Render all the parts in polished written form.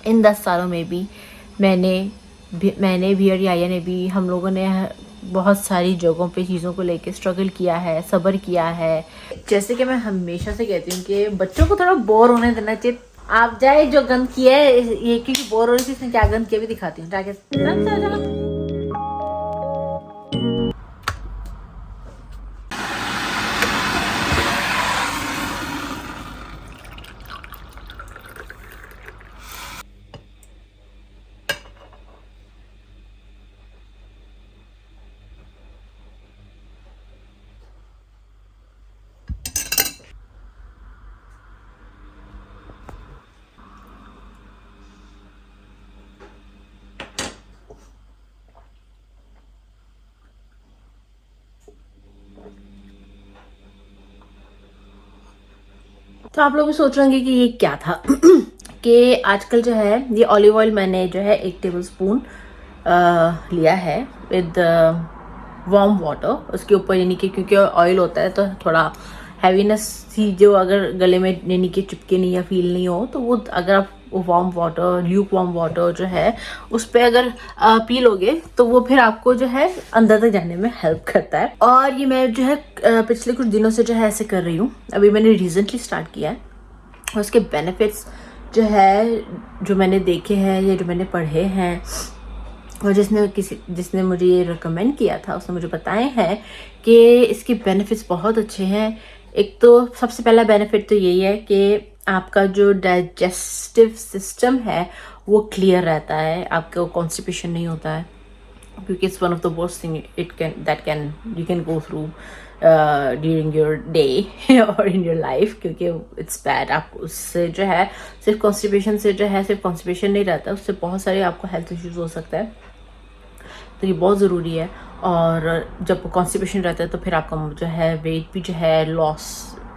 इन 10 सालों में भी मैंने भी और याया ने भी, हम लोगों ने बहुत सारी जगहों पे चीज़ों को लेके स्ट्रगल किया है, सब्र किया है। जैसे कि मैं हमेशा से कहती हूँ कि बच्चों को थोड़ा बोर होने देना चाहिए। आप जाए जो गंद किया है ये, क्योंकि बोर हो रही थी, इसने क्या गंद किया भी दिखाती हूँ। जाके चल चल चल। तो आप लोग भी सोच रहे होंगे कि ये क्या था कि आजकल जो है ये ऑलिव ऑयल मैंने जो है 1 टेबल स्पून लिया है विद वार्म वाटर। उसके ऊपर यानी कि क्योंकि ऑयल होता है तो थोड़ा हैवीनेस सी जो अगर गले में यानी कि चिपके नहीं या फील नहीं हो, तो वो अगर आप warm water, Luke warm water जो है उस पर अगर पी लोगे तो वो फिर आपको जो है अंदर तक जाने में हेल्प करता है। और ये मैं जो है पिछले कुछ दिनों से जो है ऐसे कर रही हूँ। अभी मैंने रिसेंटली स्टार्ट किया है और उसके बेनिफिट्स जो है, जो मैंने देखे हैं या जो मैंने पढ़े हैं और जिसने मुझे ये रिकमेंड किया था उसने मुझे बताए हैं कि इसके बेनिफिट्स बहुत अच्छे हैं। एक तो सबसे पहला बेनिफिट तो यही है कि आपका जो डाइजेस्टिव सिस्टम है वो क्लियर रहता है, आपको कॉन्स्टिपेशन नहीं होता है, क्योंकि it's one of the worst thing you can go through during your day और इन योर लाइफ, क्योंकि इट्स बैड। आप उससे जो है सिर्फ कॉन्स्टिपेशन से जो है सिर्फ कॉन्स्टिपेशन नहीं रहता, उससे बहुत सारे आपको हेल्थ इश्यूज हो सकता है, तो ये बहुत ज़रूरी है। और जब कॉन्स्टिपेशन रहता है तो फिर आपका जो है वेट भी जो है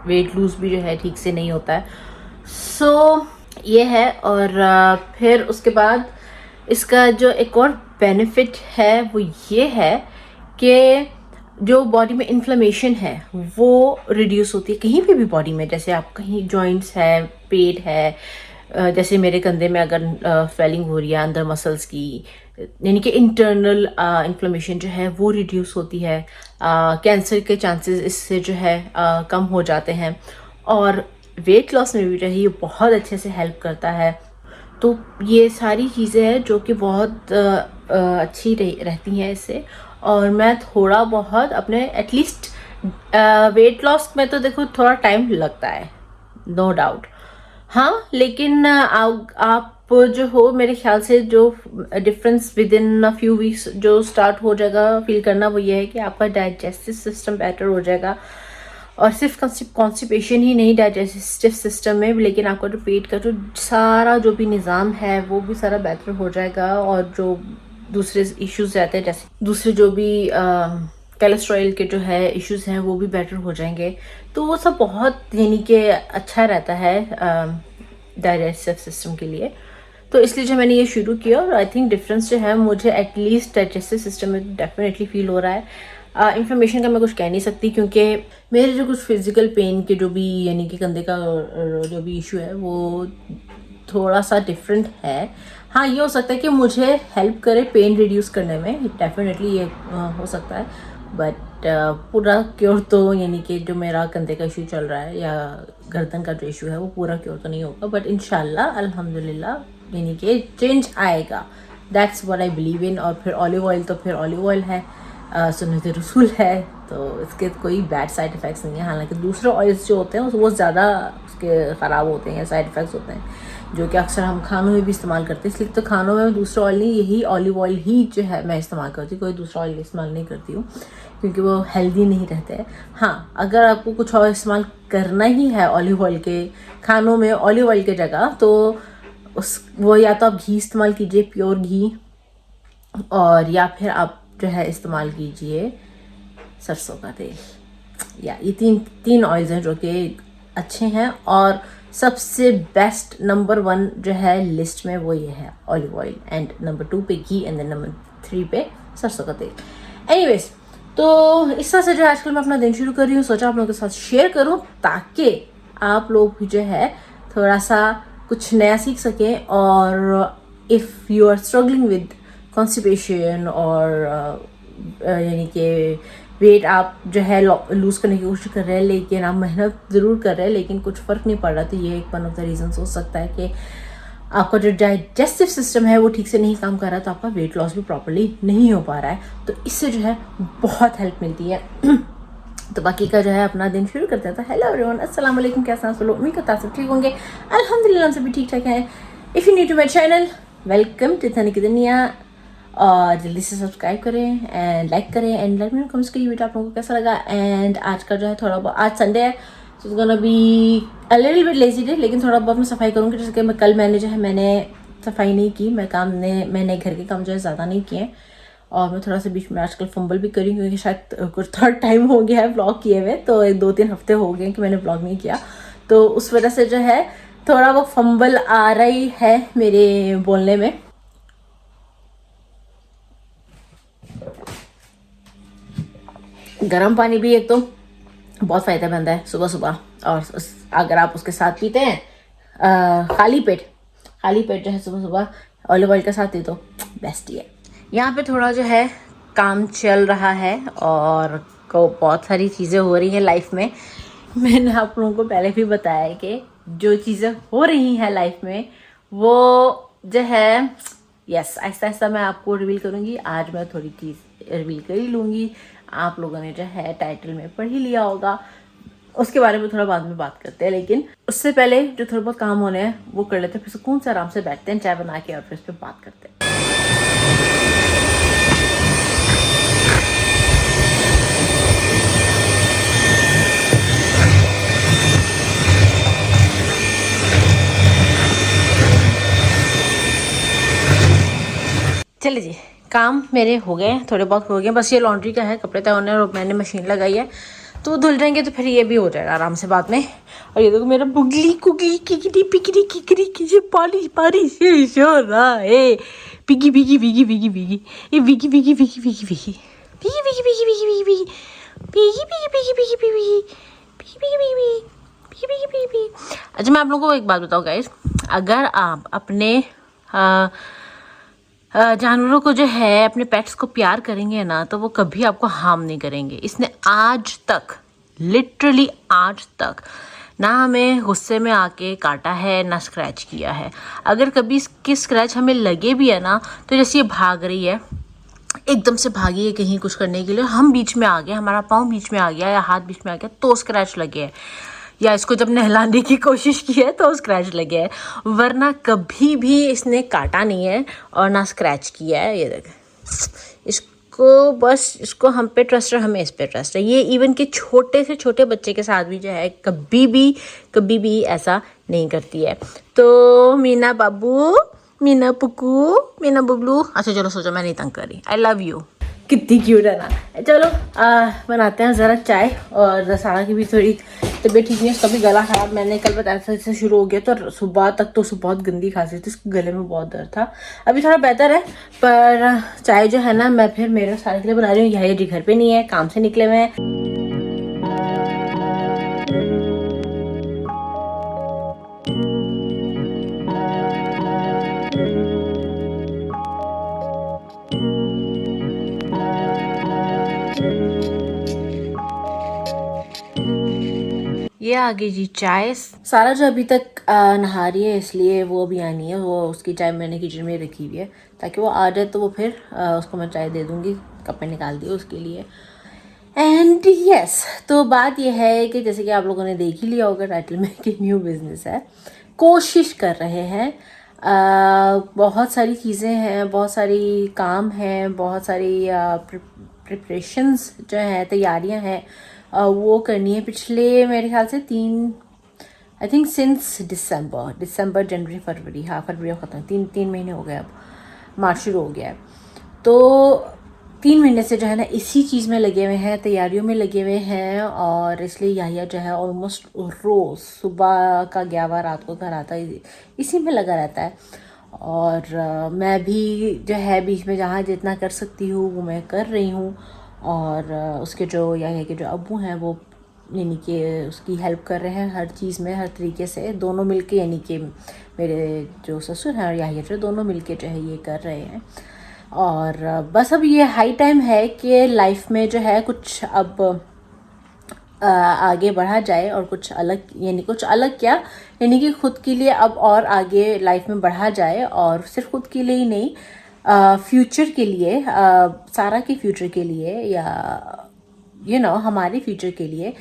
वेट लूज भी जो है ठीक से नहीं होता है। सो ये है। और फिर उसके बाद इसका जो एक और बेनिफिट है वो ये है कि जो बॉडी में इन्फ्लेमेशन है वो रिड्यूस होती है कहीं पे भी बॉडी में। जैसे आप कहीं जॉइंट्स है, पेट है, जैसे मेरे कंधे में अगर स्वेलिंग हो रही है अंदर मसल्स की, यानी कि इंटरनल इन्फ्लेमेशन जो है वो रिड्यूस होती है। कैंसर के चांसेस इससे जो है कम हो जाते हैं। और वेट लॉस में भी जो है ये बहुत अच्छे से हेल्प करता है। तो ये सारी चीज़ें हैं जो कि बहुत अच्छी रहती हैं इससे। और मैं थोड़ा बहुत अपने एटलीस्ट वेट लॉस में तो देखो थोड़ा टाइम लगता है, नो डाउट। हाँ, लेकिन आप जो हो, मेरे ख्याल से जो difference with in a few weeks जो स्टार्ट हो जाएगा फील करना, वो ये है कि आपका डाइजेस्टिव सिस्टम बेटर हो जाएगा। और सिर्फ कॉन्स्टिपेशन ही नहीं डाइजेस्टिव सिस्टम में, लेकिन आपका जो पेट का जो सारा जो भी निज़ाम है वो भी सारा बेहतर हो जाएगा। और जो दूसरे इश्यूज रहते हैं, जैसे दूसरे जो भी कोलेस्ट्रॉल के जो है इश्यूज हैं वो भी बेटर हो जाएंगे। तो वो सब बहुत यानी कि अच्छा रहता है डाइजेस्टिव सिस्टम के लिए। तो इसलिए जो मैंने ये शुरू किया, और आई थिंक डिफरेंस जो है मुझे एटलीस्ट डाइजेस्टिव सिस्टम में डेफिनेटली फील हो रहा है। इन्फॉर्मेशन का मैं कुछ कह नहीं सकती, क्योंकि मेरे जो कुछ फिजिकल पेन के जो भी यानी कि कंधे का जो भी इशू है वो थोड़ा सा डिफरेंट है। हाँ, ये हो सकता है कि मुझे हेल्प करे पेन रिड्यूस करने में, डेफिनेटली ये हो सकता है। बट पूरा क्योर तो यानी कि जो मेरा कंधे का इशू चल रहा है या गर्दन का जो इशू है वो पूरा क्योर तो नहीं होगा, बट इंशाल्लाह अल्हम्दुलिल्लाह यानी कि चेंज आएगा। That's what I believe in. और फिर ऑलिव ऑयल तो फिर ऑलिव ऑयल है, सुन्नत रसूल है, तो इसके कोई बैड साइड इफ़ेक्ट्स नहीं है। हालांकि दूसरे ऑयल्स जो होते हैं वो ज़्यादा उसके ख़राब होते हैं, साइड इफ़ेक्ट्स होते हैं, जो कि अक्सर हम खानों में भी इस्तेमाल करते हैं। इसलिए तो खानों में दूसरा ऑयल नहीं, यही ऑलिव ऑयल ही जो है मैं इस्तेमाल करती हूँ, कोई दूसरा ऑयल इस्तेमाल नहीं करती हूँ, क्योंकि वो हेल्दी नहीं रहते हैं। हाँ, अगर आपको कुछ और इस्तेमाल करना ही है ऑलिव ऑयल के खानों में ऑलिव ऑयल के जगह, तो वो या तो आप घी इस्तेमाल कीजिए, प्योर घी, और या फिर आप जो है इस्तेमाल कीजिए सरसों का तेल। या ये तीन ऑयल्स हैं जो कि अच्छे हैं। और सबसे बेस्ट नंबर 1 जो है लिस्ट में वो ये है ऑलिव ऑयल, एंड नंबर 2 पे घी, एंड देन नंबर 3 पे सरसों का तेल। एनीवेज, तो इस तरह से जो आजकल मैं अपना दिन शुरू कर रही हूँ, सोचा आप लोगों के साथ शेयर करूँ ताकि आप लोग भी जो है थोड़ा सा कुछ नया सीख सकें। और if you are struggling with constipation और यानी कि वेट आप जो है लूज़ करने की कोशिश कर रहे हैं, लेकिन आप मेहनत ज़रूर कर रहे हैं लेकिन कुछ फ़र्क नहीं पड़ रहा, तो ये एक वन ऑफ द रीज़न्स हो सकता है कि आपका जो डाइजेस्टिव सिस्टम है वो ठीक से नहीं काम कर रहा, तो आपका वेट लॉस भी प्रॉपर्ली नहीं हो पा रहा है। तो इससे जो है बहुत हेल्प मिलती है। तो बाकी का जो है अपना दिन शुरू करते हैं। तो हेलो एवरीवन, अस्सलाम वालेकुम, कैसे हैं आप लोग? उम्मीद करता सब ठीक होंगे। अल्हम्दुलिल्लाह हम सभी ठीक ठाक हैं। If you new to my channel, welcome to Tani की दुनिया। और जल्दी से सब्सक्राइब करें एंड लाइक करें and let me know comments की वीडियो आप लोगों को कैसा लगा। एंड आज का जो है थोड़ा बहुत, आज संडे है, so it's gonna be a little bit lazy day, लेकिन थोड़ा बहुत मैं सफाई करूँगी। जैसे कि कल मैंने जो है मैंने सफाई नहीं की, मैंने घर के काम जो है ज़्यादा नहीं किए, और मैं थोड़ा सा बीच में आजकल फंबल भी करी क्योंकि शायद कुछ थर्ड टाइम हो गया है व्लॉग किए हुए, तो 2-3 हफ्ते हो गए कि मैंने व्लॉग नहीं किया, तो उस वजह से जो है थोड़ा वो फंबल आ रही है मेरे बोलने में। गर्म पानी भी एक तो बहुत फ़ायदेमंद है सुबह सुबह, और अगर आप उसके साथ पीते हैं खाली पेट जो है सुबह सुबह ऑलिव ऑयल के साथ पी तो बेस्ट ही है। यहाँ पे थोड़ा जो है काम चल रहा है और को बहुत सारी चीज़ें हो रही हैं लाइफ में। मैंने आप लोगों को पहले भी बताया है कि जो चीज़ें हो रही हैं लाइफ में वो जो है यस आहिस्ता आहिस्ता मैं आपको रिवील करूँगी। आज मैं थोड़ी चीज़ रिवील कर ही लूँगी। आप लोगों ने जो है टाइटल में पढ़ ही लिया होगा, उसके बारे में थोड़ा बाद में बात करते हैं, लेकिन उससे पहले जो थोड़ा बहुत काम होने हैं वो कर लेते हैं, फिर सुकून से आराम से बैठते हैं चाय बना के और फिर उस पर बात करते हैं। चलिए जी, काम मेरे हो गए, थोड़े बहुत हो गए, बस ये लॉन्ड्री का है, कपड़े तय होने और मैंने मशीन लगाई है तो धुल जाएंगे, तो फिर ये भी हो जाएगा आराम से बाद में। और ये देखो मेरा बुगली कुगली किकरी पिकरी किकरी की जो पाली पारी से शो रहा है, piggy piggy piggy piggy piggy ये piggy piggy piggy piggy piggy piggy piggy piggy piggy piggy piggy piggy piggy piggy piggy piggy piggy piggy piggy. अच्छा मैं आप लोगों को एक बात बताऊँ गाइस, अगर आप अपने जानवरों को जो है अपने पेट्स को प्यार करेंगे ना, तो वो कभी आपको हार्म नहीं करेंगे। इसने आज तक लिटरली आज तक ना हमें गुस्से में आके काटा है ना स्क्रैच किया है। अगर कभी इसकी स्क्रैच हमें लगे भी है ना, तो जैसे ये भाग रही है, एकदम से भागी है कहीं कुछ करने के लिए, हम बीच में आ गए, हमारा पाँव बीच में आ गया या हाथ बीच में आ गया तो स्क्रैच लगे है, या इसको जब नहलाने की कोशिश की है तो स्क्रैच लगे है, वरना कभी भी इसने काटा नहीं है और ना स्क्रैच किया है। ये देख, इसको बस इसको हम पे ट्रस्ट है, हमें इस पे ट्रस्ट है। ये इवन के छोटे से छोटे बच्चे के साथ भी जो है कभी भी ऐसा नहीं करती है। तो मीना बाबू, मीना पुकू, मीना बुबलू, अच्छा चलो सोचो मैं नहीं तंग कर रही, आई लव यू। कितनी क्यूट है ना। चलो बनाते हैं ज़रा चाय। और सारा की भी थोड़ी तबीयत ठीक नहीं है, उसका भी गला खराब, मैंने कल बताया था इससे शुरू हो गया, तो सुबह तक तो उसको बहुत गंदी खांसी थी, उसके गले में बहुत दर्द था। अभी थोड़ा बेहतर है, पर चाय जो है ना मैं फिर मेरे सारे के लिए बना रही हूँ। ये घर पे नहीं है, काम से निकले हुए हैं। ये आ गई जी चाय। सारा जो अभी तक नहा रही है, इसलिए वो अभी आनी है, वो उसकी चाय मैंने किचन में रखी हुई है ताकि वो आ जाए तो वो फिर उसको मैं चाय दे दूँगी। कप में निकाल दिया उसके लिए। एंड यस, तो बात ये है कि जैसे कि आप लोगों ने देख ही लिया होगा टाइटल में कि न्यू बिजनेस है, कोशिश कर रहे हैं। बहुत सारी चीज़ें हैं, बहुत सारी काम हैं, बहुत सारी प्रिपरेशंस जो हैं, तैयारियां हैं, वो करनी है। पिछले मेरे ख्याल से 3 आई थिंक सिंस दिसंबर जनवरी फरवरी, हाँ फरवरी ख़त्म, 3 महीने हो गए, अब मार्च शुरू हो गया है, तो 3 महीने से जो है ना इसी चीज़ में लगे हुए हैं, तैयारियों में लगे हुए हैं। और इसलिए याहिया जो है ऑलमोस्ट रोज़ सुबह का 11 रात को घर आता है, इसी में लगा रहता है। और मैं भी जो है बीच में जहाँ जितना कर सकती हूँ वो मैं कर रही हूँ। और उसके जो याहिया के जो अब्बू हैं वो यानी कि उसकी हेल्प कर रहे हैं हर चीज़ में, हर तरीके से दोनों मिलके, यानी कि मेरे जो ससुर हैं और याहिया जो दोनों मिलके जो है ये कर रहे हैं। और बस अब ये हाई टाइम है कि लाइफ में जो है कुछ अब आगे बढ़ा जाए और कुछ अलग, यानी कुछ अलग क्या, यानी कि खुद के लिए अब और आगे लाइफ में बढ़ा जाए, और सिर्फ खुद के लिए ही नहीं, फ्यूचर के लिए, सारा के फ्यूचर के लिए, या हमारे फ्यूचर के लिए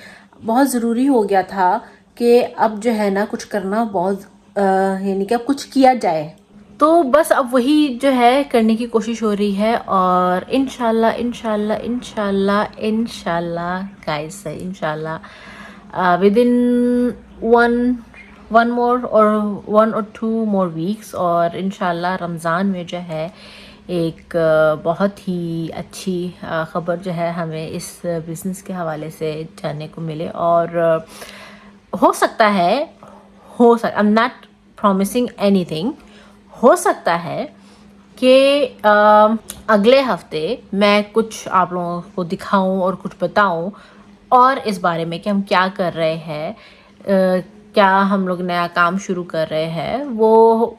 बहुत ज़रूरी हो गया था कि अब जो है ना कुछ करना बहुत, यानी कि अब कुछ किया जाए। तो बस अब वही जो है करने की कोशिश हो रही है, और इंशाल्लाह इंशाल्लाह इंशाल्लाह इंशाल्लाह गाइस, इंशाल्लाह विद इन वन मोर और 1 or 2 more वीक्स, और इंशाल्लाह रमज़ान में जो है एक बहुत ही अच्छी ख़बर जो है हमें इस बिज़नेस के हवाले से जानने को मिले। और हो सकता है, I am not promising anything, हो सकता है कि अगले हफ्ते मैं कुछ आप लोगों को दिखाऊं और कुछ बताऊं और इस बारे में कि हम क्या कर रहे हैं, क्या हम लोग नया काम शुरू कर रहे हैं, वो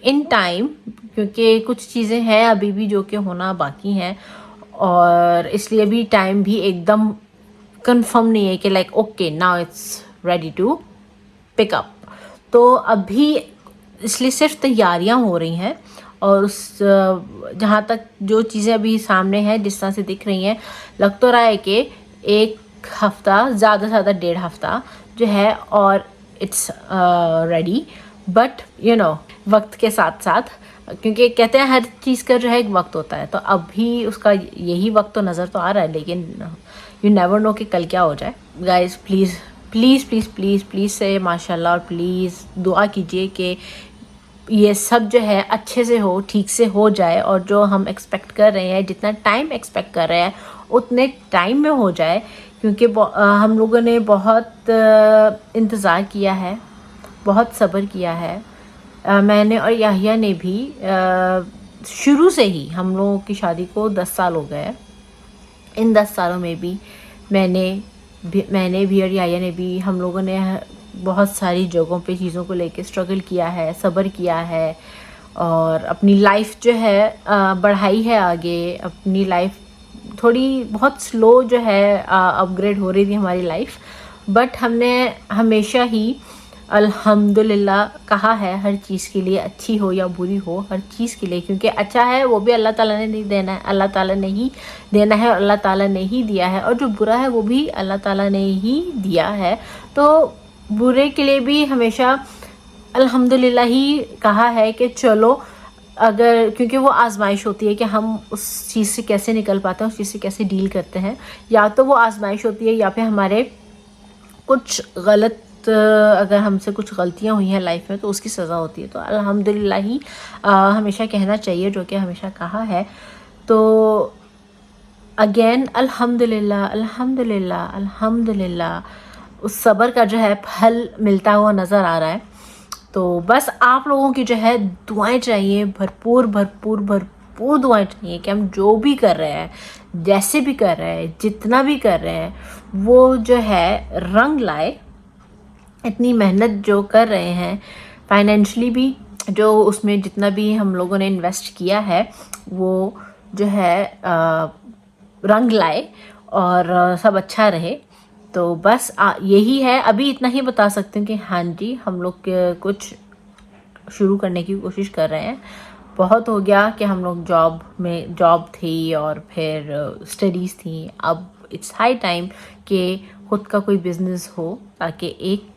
इन टाइम, क्योंकि कुछ चीज़ें हैं अभी भी जो कि होना बाकी हैं, और इसलिए भी टाइम भी एकदम कंफर्म नहीं है कि like okay now it's ready to pick up. तो अभी इसलिए सिर्फ तैयारियां हो रही हैं, और उस जहाँ तक जो चीज़ें अभी सामने हैं जिस तरह से दिख रही हैं, लग तो रहा है कि 1 हफ्ता, ज़्यादा से ज़्यादा 1.5 हफ्ता जो है और इट्स रेडी। बट वक्त के साथ साथ, क्योंकि कहते हैं हर चीज़ का जो है एक वक्त होता है, तो अभी उसका यही वक्त तो नज़र तो आ रहा है, लेकिन यू नेवर नो कि कल क्या हो जाए। Guys please please please please please से माशाल्लाह, और प्लीज़ दुआ कीजिए कि ये सब जो है अच्छे से हो, ठीक से हो जाए, और जो हम एक्सपेक्ट कर रहे हैं, जितना टाइम एक्सपेक्ट कर रहे हैं उतने टाइम में हो जाए, क्योंकि हम लोगों ने बहुत इंतज़ार किया है, बहुत सब्र किया है। मैंने और याहिया ने भी शुरू से ही, हम लोगों की शादी को 10 साल हो गए। इन 10 सालों में भी मैंने भी और याहिया ने भी, हम लोगों ने बहुत सारी जगहों पे चीज़ों को लेके स्ट्रगल किया है, सब्र किया है, और अपनी लाइफ जो है बढ़ाई है आगे। अपनी लाइफ थोड़ी बहुत स्लो जो है अपग्रेड हो रही थी हमारी लाइफ, बट हमने हमेशा ही अल्हम्दुलिल्लाह कहा है, हर चीज़ के लिए, अच्छी हो या बुरी हो, हर चीज़ के लिए, क्योंकि अच्छा है वो भी अल्लाह ताला ने नहीं देना है, अल्लाह ताला ने ही देना है, और अल्लाह ताला ने ही दिया है, और जो बुरा है वो भी अल्लाह ताला ने ही दिया है। तो बुरे के लिए भी हमेशा अल्हम्दुलिल्लाह ही कहा है कि चलो, अगर, क्योंकि वो आजमाइश होती है कि हम उस चीज़ से कैसे निकल पाते हैं, उस चीज़ से कैसे डील करते हैं, या तो वो आजमाइश होती है या फिर हमारे कुछ गलत, अगर हमसे कुछ गलतियां हुई हैं लाइफ में तो उसकी सज़ा होती है। तो अल्हम्दुलिल्लाह ही हमेशा कहना चाहिए, जो कि हमेशा कहा है। तो अगेन अल्हम्दुलिल्लाह अल्हम्दुलिल्लाह अल्हम्दुलिल्लाह, उस सब्र का जो है फल मिलता हुआ नज़र आ रहा है। तो बस आप लोगों की जो है दुआएं चाहिए, भरपूर भरपूर भरपूर दुआएं चाहिए कि हम जो भी कर रहे हैं, जैसे भी कर रहे हैं, जितना भी कर रहे हैं, वो जो है रंग लाए। इतनी मेहनत जो कर रहे हैं, फाइनेंशियली भी, जो उसमें जितना भी हम लोगों ने इन्वेस्ट किया है, वो जो है रंग लाए, और सब अच्छा रहे। तो बस यही है, अभी इतना ही बता सकती हूँ कि हाँ जी, हम लोग कुछ शुरू करने की कोशिश कर रहे हैं। बहुत हो गया कि हम लोग जॉब थी और फिर स्टडीज़ थी, अब इट्स हाई टाइम कि खुद का कोई बिजनेस हो, ताकि एक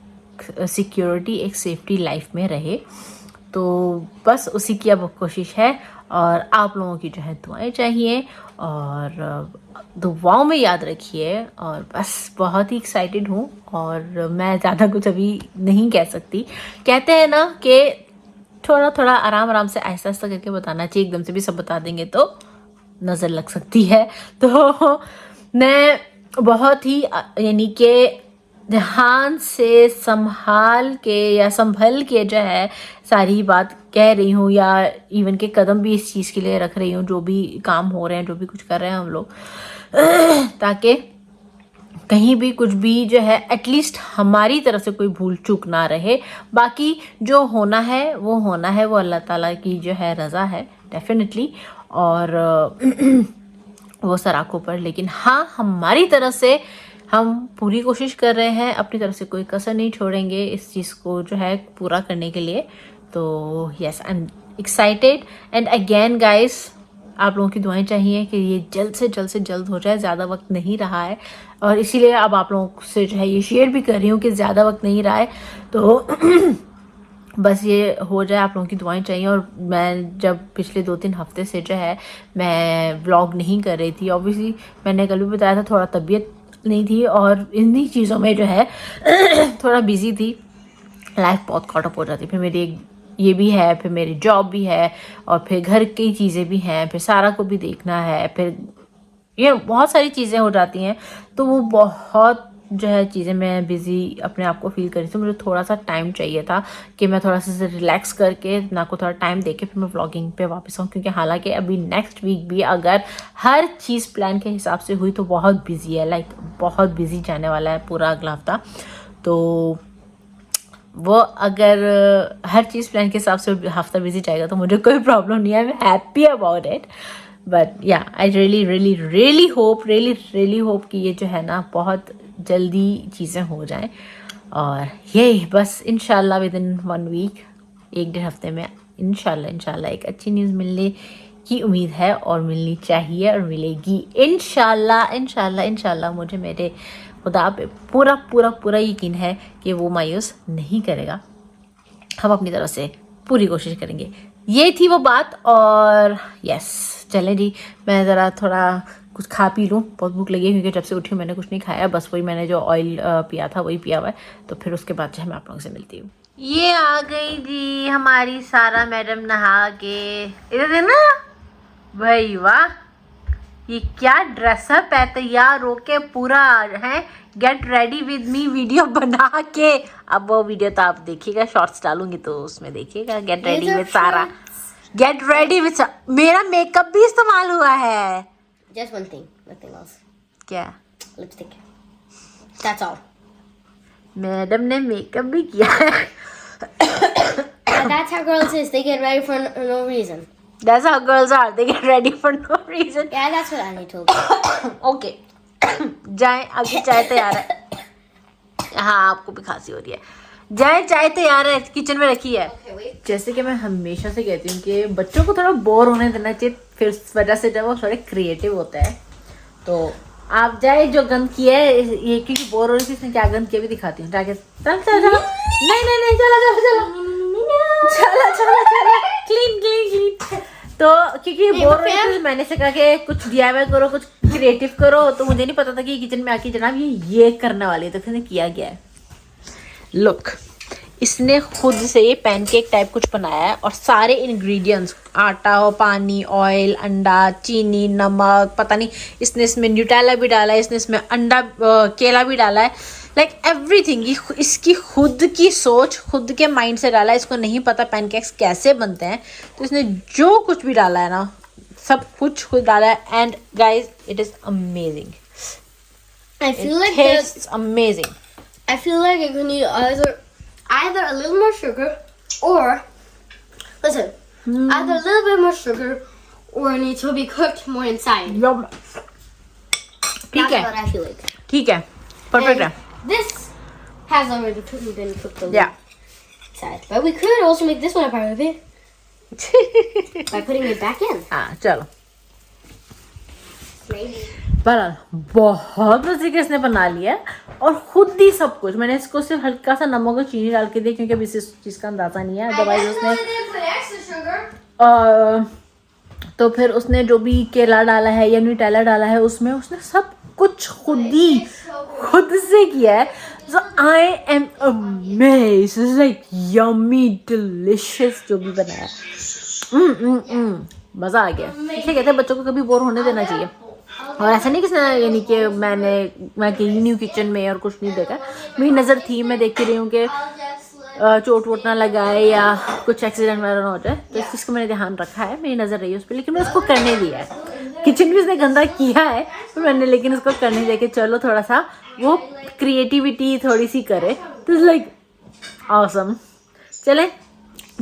सिक्योरिटी, एक सेफ्टी लाइफ में रहे। तो बस उसी की अब कोशिश है, और आप लोगों की जो है दुआएं चाहिए, और दुआओं में याद रखिए। और बस बहुत ही एक्साइटेड हूँ, और मैं ज़्यादा कुछ अभी नहीं कह सकती। कहते हैं ना कि थोड़ा थोड़ा आराम आराम से, आहिस्ता आहिस्ता करके बताना चाहिए, एकदम से भी सब बता देंगे तो नज़र लग सकती है। तो मैं बहुत ही यानी कि ध्यान से संभाल के या संभल के जो है सारी बात कह रही हूँ, या इवन के कदम भी इस चीज़ के लिए रख रही हूँ, जो भी काम हो रहे हैं, जो भी कुछ कर रहे हैं हम लोग, ताकि कहीं भी कुछ भी जो है एटलीस्ट हमारी तरफ से कोई भूल चूक ना रहे। बाकी जो होना है वो अल्लाह ताला की जो है रज़ा है डेफिनेटली, और वो सर आंखों पर। लेकिन हाँ, हमारी तरफ से हम पूरी कोशिश कर रहे हैं, अपनी तरफ से कोई कसर नहीं छोड़ेंगे इस चीज़ को जो है पूरा करने के लिए। तो yes, I am excited and again guys, आप लोगों की दुआएं चाहिए कि ये जल्द से जल्द हो जाए। ज़्यादा वक्त नहीं रहा है और इसीलिए अब आप लोगों से जो है ये शेयर भी कर रही हूँ कि ज़्यादा वक्त नहीं रहा है, तो बस ये हो जाए। आप लोगों की दुआएं चाहिए। और मैं जब पिछले 2-3 हफ्ते से जो है मैं व्लॉग नहीं कर रही थी, ऑब्वियसली मैंने कल भी बताया था, थोड़ा तबीयत नहीं थी और इन्हीं चीज़ों में जो है थोड़ा बिजी थी, लाइफ बहुत कॉट अप हो जाती। फिर मेरी एक ये भी है, फिर मेरी जॉब भी है, और फिर घर की चीज़ें भी हैं, फिर सारा को भी देखना है, फिर ये बहुत सारी चीज़ें हो जाती हैं। तो वो बहुत जो है चीज़ें मैं बिज़ी अपने आप को फील कर रही थी। मुझे थोड़ा सा टाइम चाहिए था कि मैं थोड़ा सा रिलैक्स करके अपने को थोड़ा टाइम देके फिर मैं व्लॉगिंग पे वापस आऊँ, क्योंकि हालांकि अभी नेक्स्ट वीक भी अगर हर चीज़ प्लान के हिसाब से हुई तो बहुत बिजी है, लाइक बहुत बिजी जाने वाला है पूरा अगला हफ्ता। तो वो अगर हर चीज़ प्लान के हिसाब से हफ्ता बिजी जाएगा तो मुझे कोई प्रॉब्लम नहीं है, I am happy about it. But या आई रियली होप कि ये जो है ना बहुत जल्दी चीज़ें हो जाएं, और यही बस इंशाल्लाह विद इन 1 वीक, 1-1.5 हफ्ते में इंशाल्लाह एक अच्छी न्यूज़ मिलने की उम्मीद है, और मिलनी चाहिए और मिलेगी इंशाल्लाह। मुझे मेरे खुदा पे पूरा यकीन है कि वो मायूस नहीं करेगा। हम अपनी तरफ से पूरी कोशिश करेंगे। ये थी वो बात। और यस, चलें जी, मैं ज़रा थोड़ा कुछ खा पी लूँ, बहुत भूख लगी है, क्योंकि जब से उठी मैंने कुछ नहीं खाया, बस वही मैंने जो ऑयल पिया था वही पिया हुआ है। तो फिर उसके बाद जो है मैं आप लोगों से मिलती हूँ। ये आ गई जी हमारी सारा मैडम नहा के। इधर देखना भाई, वाह, ये क्या ड्रेसअप है, तैयार होके पूरा है get ready with me video बना के। अब वो वीडियो तो आप देखिएगा, शॉर्ट्स डालूंगी तो उसमें देखिएगा, गेट रेडी विद सारा, गेट रेडी विद। मेरा मेकअप भी इस्तेमाल हुआ है। Just one thing, nothing else. क्या? Lipstick. That's all. मैडम ने मेकअप भी किया है। That's how girls is. They get ready for no reason. That's how girls are. They get ready for no reason. Yeah, that's what Annie told me. Okay. जाएं, आगे चाय तैयार है। हाँ, आपको भी खांसी हो रही है। जाए, चाय तैयार है, किचन में रखी है। जैसे कि मैं हमेशा से कहती हूँ कि बच्चों को थोड़ा बोर होने देना चाहिए, फिर इस वजह से जब वो थोड़े क्रिएटिव होते हैं। तो आप जाए, जो गंद किया है ये, क्योंकि बोर हो रही थी, इसने क्या गंद किया भी दिखाती हूँ जाके। चल नहीं, चलो क्लीन। तो क्योंकि बोर हो रही थी, मैंने से कहा कि कुछ DIY करो, कुछ क्रिएटिव करो। तो मुझे नहीं पता था कि किचन में आके जनाब ये करने वाली है, तो फिर किया गया है। लुक, इसने खुद से ये पैनकेक टाइप कुछ बनाया है, और सारे इंग्रेडिएंट्स, आटा, पानी, ऑयल, अंडा, चीनी, नमक, पता नहीं, इसने इसमें न्यूटेला भी डाला है, इसने इसमें अंडा केला भी डाला है, लाइक एवरीथिंग। इसकी खुद की सोच, खुद के माइंड से डाला है। इसको नहीं पता पैनकेक्स कैसे बनते हैं, तो इसने जो कुछ भी डाला है ना, सब कुछ खुद डाला है। And guys, it is amazing. I feel like tastes amazing. I feel like it could need either a little more sugar, or listen, either a little bit more sugar, or it needs to be cooked more inside. Yum. ठीक है, That's what I feel like. ठीक है, perfect है। This has already been cooked a little Yeah. inside, but we could also make this one a part of it by putting it back in. हाँ, चलो। Maybe. पर बहुत मजे के इसने बना लिया, और खुद ही सब कुछ। मैंने इसको सिर्फ हल्का सा नमक और चीनी डाल के दी, क्योंकि अभी इस चीज़ का अंदाज़ा नहीं है। अदरवाइज उसने तो फिर उसने जो भी केला डाला है या न्यूटेला डाला है, उसमें उसने सब कुछ खुद से किया है। So I am amazed, like yummy delicious जो भी बनाया। मज़ा आ गया। इसलिए कहते हैं बच्चों को कभी बोर होने देना चाहिए। और ऐसा नहीं कि यानी कि मैं गई नहीं हूँ किचन में और कुछ नहीं देखा, मेरी नज़र थी, मैं देखती रही हूँ कि चोट वोट ना लगाए या कुछ एक्सीडेंट वगैरह ना हो जाए। तो इस चीज़ को मैंने ध्यान रखा है, मेरी नज़र रही है उस पर, लेकिन मैं उसको करने दिया है। किचन भी उसने गंदा किया है पर मैंने लेकिन उसको करने देके चलो थोड़ा सा वो क्रिएटिविटी थोड़ी सी करे तो लाइक ऑसम। चले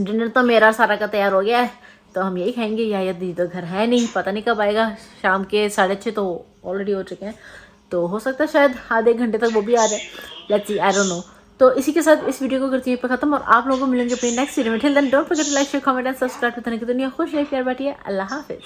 डिनर तो मेरा सारा का तैयार हो गया है तो हम यही खाएंगे। या दीदी तो घर है नहीं, पता नहीं कब आएगा। शाम के 6:30 तो ऑलरेडी हो चुके हैं तो हो सकता है शायद आधे घंटे तक वो भी आ जाए। Let's see, I don't know. तो इसी के साथ इस वीडियो को करती हूँ खत्म और आप लोगों को मिलेंगे अपने नेक्स्ट वीडियो में। Till then don't forget to like share comment and subscribe. दुनिया खुश रहे, प्यार बांटिए। अल्लाह हाफिज।